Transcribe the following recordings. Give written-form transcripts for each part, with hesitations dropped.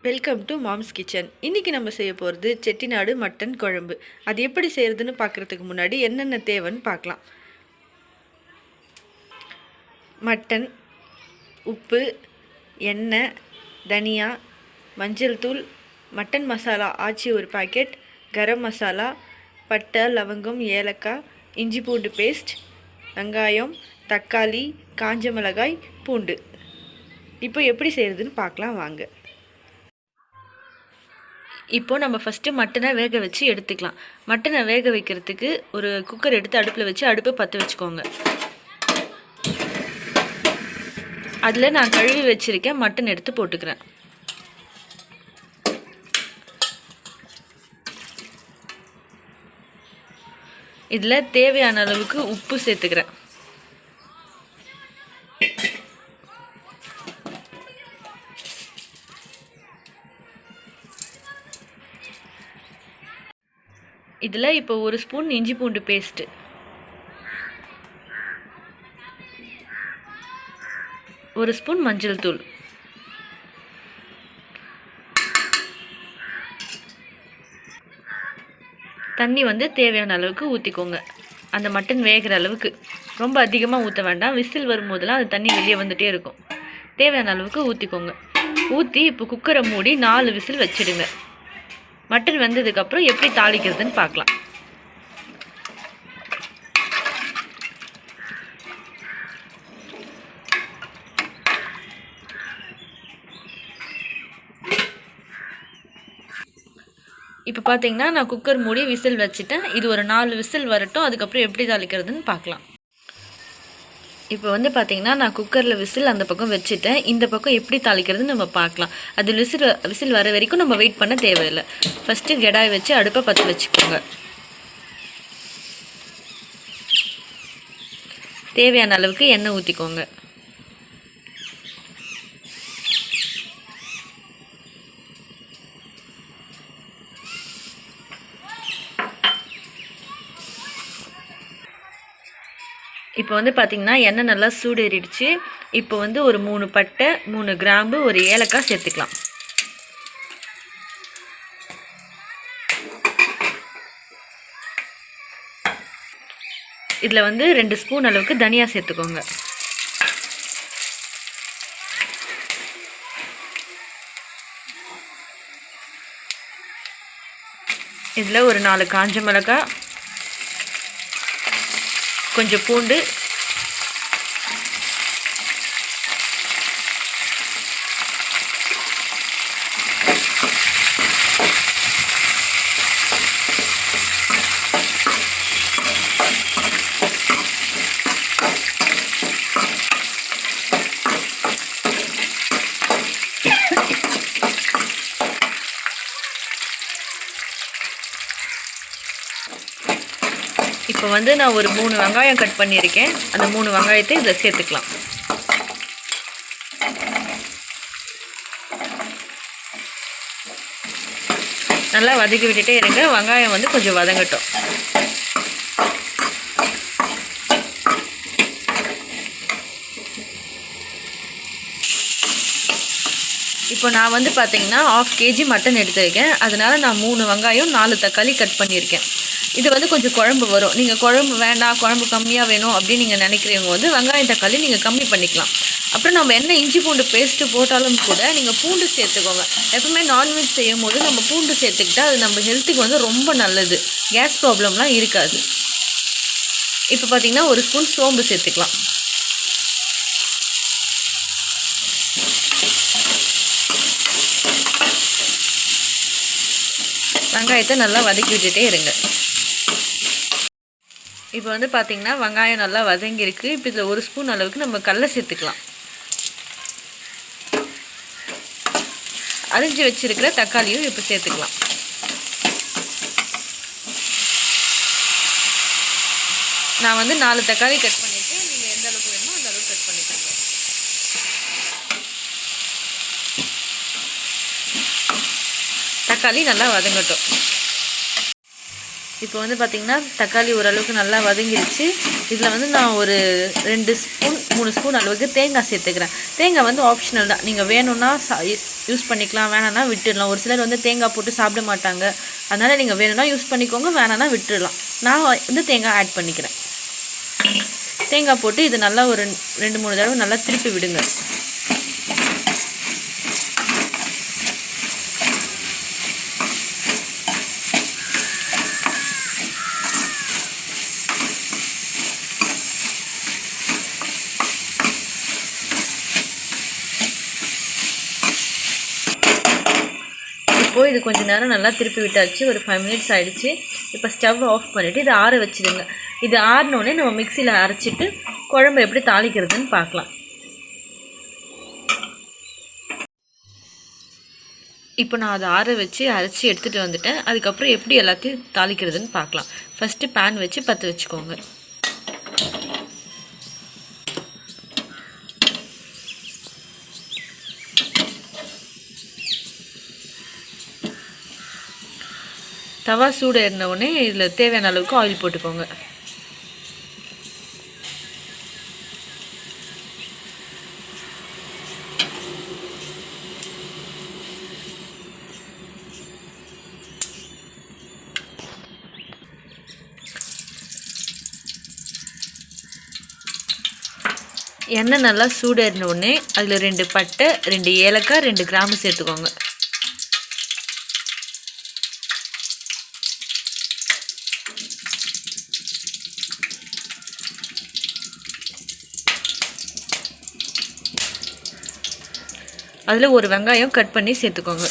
Welcome to moms kitchen. இன்றைக்கி நம்ம செய்ய போகிறது செட்டிநாடு மட்டன் குழம்பு. அது எப்படி செய்கிறதுன்னு பார்க்குறதுக்கு முன்னாடி என்னென்ன தேவைன்னு பார்க்கலாம். மட்டன், உப்பு, எண்ணெய், தனியா, மஞ்சள் தூள், மட்டன் மசாலா ஆச்சி ஒரு பாக்கெட், கரம் மசாலா, பட்டை, லவங்கம், ஏலக்காய், இஞ்சி பூண்டு பேஸ்ட், வெங்காயம், தக்காளி, காஞ்ச மிளகாய், பூண்டு. இப்போ எப்படி செய்கிறதுன்னு பார்க்கலாம் வாங்க. இப்போது நம்ம ஃபஸ்ட்டு மட்டனை வேக வச்சு எடுத்துக்கலாம். மட்டனை வேக வைக்கிறதுக்கு ஒரு குக்கர் எடுத்து அடுப்பில் வச்சு அடுப்பை பற்ற வச்சுக்கோங்க. அதில் நான் கழுவி வச்சுருக்கேன் மட்டன் எடுத்து போட்டுக்கிறேன். இதில் தேவையான அளவுக்கு உப்பு சேர்த்துக்கிறேன். இதில் இப்போ ஒரு ஸ்பூன் இஞ்சி பூண்டு பேஸ்ட்டு, ஒரு ஸ்பூன் மஞ்சள் தூள், தண்ணி தேவையான அளவுக்கு ஊற்றிக்கோங்க. அந்த மட்டன் வேகிற அளவுக்கு, ரொம்ப அதிகமாக ஊற்ற வேண்டாம். விசில் வரும்போதெல்லாம் அது தண்ணி வெளியே வந்துகிட்டே இருக்கும். தேவையான அளவுக்கு ஊற்றிக்கோங்க. ஊற்றி இப்போ குக்கரை மூடி 4 விசில் வச்சிடுங்க. மட்டன் வெந்ததுக்கப்புறம் எப்படி தாளிக்கிறதுன்னு பார்க்கலாம். இப்போ பார்த்தீங்கன்னா நான் குக்கர் மூடி விசில் வச்சுட்டேன். இது ஒரு 4 விசில் வரட்டும். அதுக்கப்புறம் எப்படி தாளிக்கிறதுன்னு பார்க்கலாம். இப்போ பார்த்தீங்கன்னா நான் குக்கரில் விசில் அந்த பக்கம் வச்சுட்டேன். இந்த பக்கம் எப்படி தாளிக்கிறதுன்னு நம்ம பார்க்கலாம். அது விசில் வர வரைக்கும் நம்ம வெயிட் பண்ண தேவையில்லை. ஃபஸ்ட்டு கடாய் வச்சு அடுப்பை பற்ற வச்சுக்கோங்க. தேவையான அளவுக்கு எண்ணெய் ஊற்றிக்கோங்க. இப்போ பார்த்தீங்கன்னா எண்ணெய் நல்லா சூடேறிடுச்சு. இப்போ ஒரு 3 பட்டை, 3 கிராம்பு, ஒரு ஏலக்காய் சேர்த்துக்கலாம். இதில் 2 ஸ்பூன் அளவுக்கு தனியா சேர்த்துக்கோங்க. இதில் ஒரு 4 காஞ்ச மிளகாய், கொஞ்சம் பூண்டு, இப்போ நான் ஒரு 3 வெங்காயம் கட் பண்ணியிருக்கேன். அந்த 3 வெங்காயத்தை இதில் சேர்த்துக்கலாம். நல்லா வதக்கி விட்டுட்டே இருங்க. வெங்காயம் கொஞ்சம் வதங்கட்டும். இப்போ நான் பார்த்தீங்கன்னா 1/2 kg மட்டன் எடுத்துருக்கேன். அதனால் நான் 3 வெங்காயம் 4 தக்காளி கட் பண்ணியிருக்கேன். இது கொஞ்சம் குழம்பு வரும். நீங்கள் குழம்பு வேண்டாம், குழம்பு கம்மியாக வேணும் அப்படின்னு நீங்கள் நினைக்கிறவங்க வெங்காயம் தக்காளி நீங்கள் கம்மி பண்ணிக்கலாம். அப்புறம் நம்ம என்ன இஞ்சி பூண்டு பேஸ்ட்டு போட்டாலும் கூட நீங்கள் பூண்டு சேர்த்துக்கோங்க. எப்பவுமே நான்வெஜ் செய்யும் போது நம்ம பூண்டு சேர்த்துக்கிட்டால் அது நம்ம ஹெல்த்துக்கு ரொம்ப நல்லது. கேஸ் ப்ராப்ளம்லாம் இருக்காது. இப்போ பார்த்தீங்கன்னா ஒரு ஸ்பூன் சோம்பு சேர்த்துக்கலாம். வெங்காயத்தை நல்லா வதக்கி விட்டுட்டே இருங்க. இப்போ பார்த்தீங்கன்னா வெங்காயம் நல்லா வதங்கியிருக்கு. இப்போ இதில் ஒரு ஸ்பூன் அளவுக்கு நம்ம கடலை சேர்த்துக்கலாம். அரிஞ்சு வச்சிருக்கிற தக்காளியும் இப்போ சேர்த்துக்கலாம். நான் 4 தக்காளி கட் பண்ணியிருக்கேன். நீங்கள் எந்த அளவுக்கு வேணுமோ அந்த அளவுக்கு கட் பண்ணிக்கோங்க. தக்காளி நல்லா வதங்கட்டும். இப்போ வந்து பார்த்திங்கன்னா தக்காளி ஓரளவுக்கு நல்லா வதங்கிடுச்சு. இதில் வந்து நான் ஒரு 2 ஸ்பூன் 3 ஸ்பூன் அளவுக்கு தேங்காய் சேர்த்துக்கிறேன். தேங்காய் வந்து ஆப்ஷனல் தான். நீங்கள் வேணும்னா யூஸ் பண்ணிக்கலாம், வேணான்னா விட்டுடலாம். ஒரு சிலர் வந்து தேங்காய் போட்டு சாப்பிட மாட்டாங்க. அதனால் நீங்கள் வேணும்னா யூஸ் பண்ணிக்கோங்க, வேணான்னா விட்டுடலாம். நான் வந்து தேங்காய் ஆட் பண்ணிக்கிறேன். தேங்காய் போட்டு இது நல்லா ஒரு 2-3 தடவை நல்லா திருப்பி விடுங்க. இப்போது இது கொஞ்சம் நேரம் நல்லா திருப்பி விட்டாச்சு. ஒரு 5 மினிட்ஸ் ஆகிடுச்சு. இப்போ ஸ்டவ் ஆஃப் பண்ணிவிட்டு இதை ஆற வச்சுடுங்க. இது ஆறினோடனே நம்ம மிக்சியில் அரைச்சிட்டு குழம்பு எப்படி தாளிக்கிறதுன்னு பார்க்கலாம். இப்போ நான் அதை ஆற வச்சு அரைச்சி எடுத்துகிட்டு வந்துட்டேன். அதுக்கப்புறம் எப்படி எல்லாத்தையும் தாளிக்கிறதுன்னு பார்க்கலாம். ஃபஸ்ட்டு பேன் வச்சு பற்ற வச்சுக்கோங்க. தவா சூடு ஏறினவுடனே இதில் தேவையான அளவுக்கு ஆயில் போட்டுக்கோங்க. எண்ணெய் நல்லா சூடு ஏறினவுடனே அதில் 2 பட்டை, 2 ஏலக்காய், 2 கிராம்பு சேர்த்துக்கோங்க. அதில் ஒரு வெங்காயம் கட் பண்ணி சேர்த்துக்கோங்க.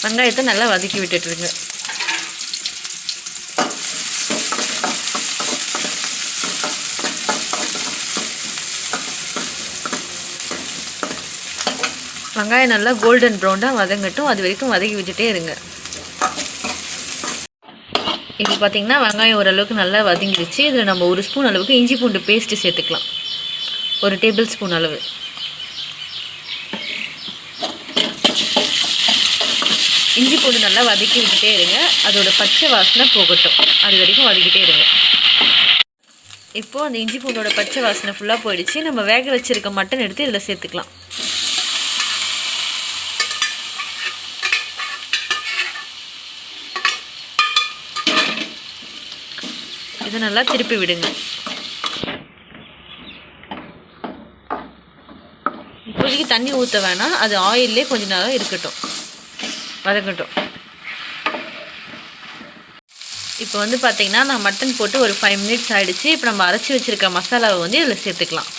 வெங்காயத்தை நல்லா வதக்கி விட்டுட்டுருங்க. வெங்காயம் நல்லா கோல்டன் ப்ரௌனாக வதங்கட்டும். அது வரைக்கும் வதக்கி விட்டுட்டே இருங்க. இப்போ பார்த்திங்கன்னா வெங்காயம் ஓரளவுக்கு நல்லா வதங்கிடுச்சு. இதில் நம்ம 1 ஸ்பூன் அளவுக்கு இஞ்சி பூண்டு பேஸ்ட்டு சேர்த்துக்கலாம். 1 டேபிள் ஸ்பூன் அளவு. இஞ்சி பூண்டு நல்லா வதக்கி விட்டுட்டே இருங்க. அதோட பச்சை வாசனை போகட்டும். அது வரைக்கும் வதக்கிட்டே இருங்க. இப்போது அந்த இஞ்சி பூண்டோட பச்சை வாசனை ஃபுல்லாக போயிடுச்சு. நம்ம வேக வச்சுருக்க மட்டன் எடுத்து இதில் சேர்த்துக்கலாம். இதை நல்லா திருப்பி விடுங்க. இப்போதைக்கு தண்ணி ஊற்ற வேணாம். அது ஆயிலே கொஞ்ச நேரம் இருக்கட்டும், வதங்கட்டும். இப்போ வந்து பார்த்திங்கன்னா நான் மட்டன் போட்டு ஒரு 5 மினிட்ஸ் ஆகிடுச்சு. இப்போ நம்ம அரைச்சி வச்சுருக்க மசாலாவை வந்து இதில் சேர்த்துக்கலாம்.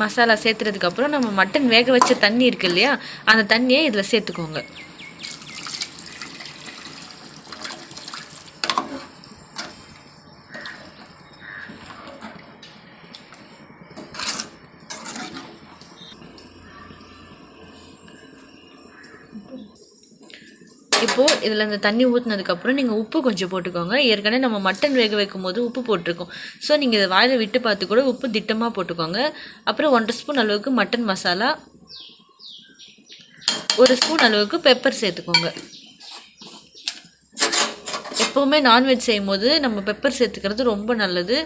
மசாலா சேர்த்துறதுக்கப்புறம் நம்ம மட்டன் வேக வச்ச தண்ணி இருக்கு இல்லையா, அந்த தண்ணியை இதில் சேர்த்துக்கோங்க. இப்போது இதில் இந்த தண்ணி ஊற்றினதுக்கப்புறம் நீங்கள் உப்பு கொஞ்சம் போட்டுக்கோங்க. ஏற்கனவே நம்ம மட்டன் வேக வைக்கும் போது உப்பு போட்டிருக்கோம். ஸோ நீங்கள் இதை வாயில் விட்டு பார்த்து கூட உப்பு திட்டமாக போட்டுக்கோங்க. அப்புறம் 1 ஸ்பூன் அளவுக்கு மட்டன் மசாலா, 1 ஸ்பூன் அளவுக்கு பெப்பர் சேர்த்துக்கோங்க. எப்போவுமே நான்வெஜ் செய்யும் போது நம்ம பெப்பர் சேர்த்துக்கிறது ரொம்ப நல்லது.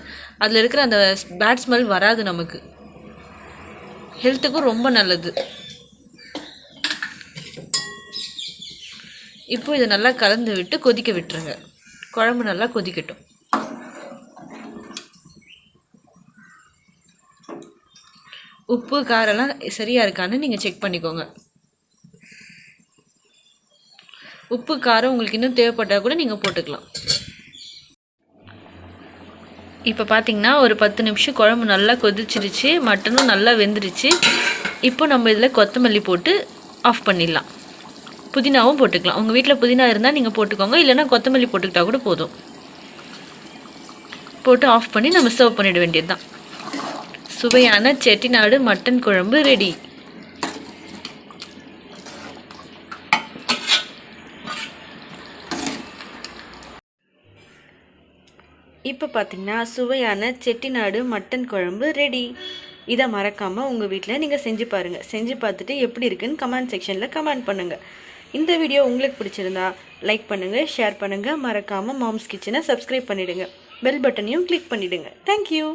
அதில் இருக்கிற அந்த பேட் ஸ்மெல் வராது, நமக்கு ஹெல்த்துக்கும் ரொம்ப நல்லது. இப்போ இதை நல்லா கலந்து விட்டு கொதிக்க விட்டுருங்க. குழம்பு நல்லா கொதிக்கட்டும். உப்பு காரெல்லாம் சரியாக இருக்கான்னு நீங்கள் செக் பண்ணிக்கோங்க. உப்பு காரம் உங்களுக்கு இன்னும் தேவைப்பட்டால் கூட நீங்கள் போட்டுக்கலாம். இப்போ பார்த்தீங்கன்னா ஒரு 10 நிமிஷம் குழம்பு நல்லா கொதிச்சிருச்சு, மட்டனும் நல்லா வெந்துருச்சு. இப்போ நம்ம இதில் கொத்தமல்லி போட்டு ஆஃப் பண்ணிடலாம். புதினாவும் போட்டுக்கலாம். உங்கள் வீட்டில் புதினா இருந்தால் நீங்கள் போட்டுக்கோங்க, இல்லைன்னா கொத்தமல்லி போட்டுக்கிட்டால் கூட போதும். போட்டு ஆஃப் பண்ணி நம்ம சர்வ் பண்ணிட வேண்டியது தான். சுவையான செட்டிநாடு மட்டன் குழம்பு ரெடி. இப்போ பார்த்தீங்கன்னா சுவையான செட்டிநாடு மட்டன் குழம்பு ரெடி. இதை மறக்காமல் உங்கள் வீட்டில் நீங்கள் செஞ்சு பாருங்கள். செஞ்சு பார்த்துட்டு எப்படி இருக்குன்னு கமெண்ட் செக்ஷனில் கமெண்ட் பண்ணுங்கள். இந்த வீடியோ உங்களுக்கு பிடிச்சிருந்தா லைக் பண்ணுங்கள், ஷேர் பண்ணுங்கள். மறக்காமல் மாம்ஸ் கிச்சனை சப்ஸ்கிரைப் பண்ணிவிடுங்க. பெல் பட்டனையும் கிளிக் பண்ணிவிடுங்க. தேங்க்யூ.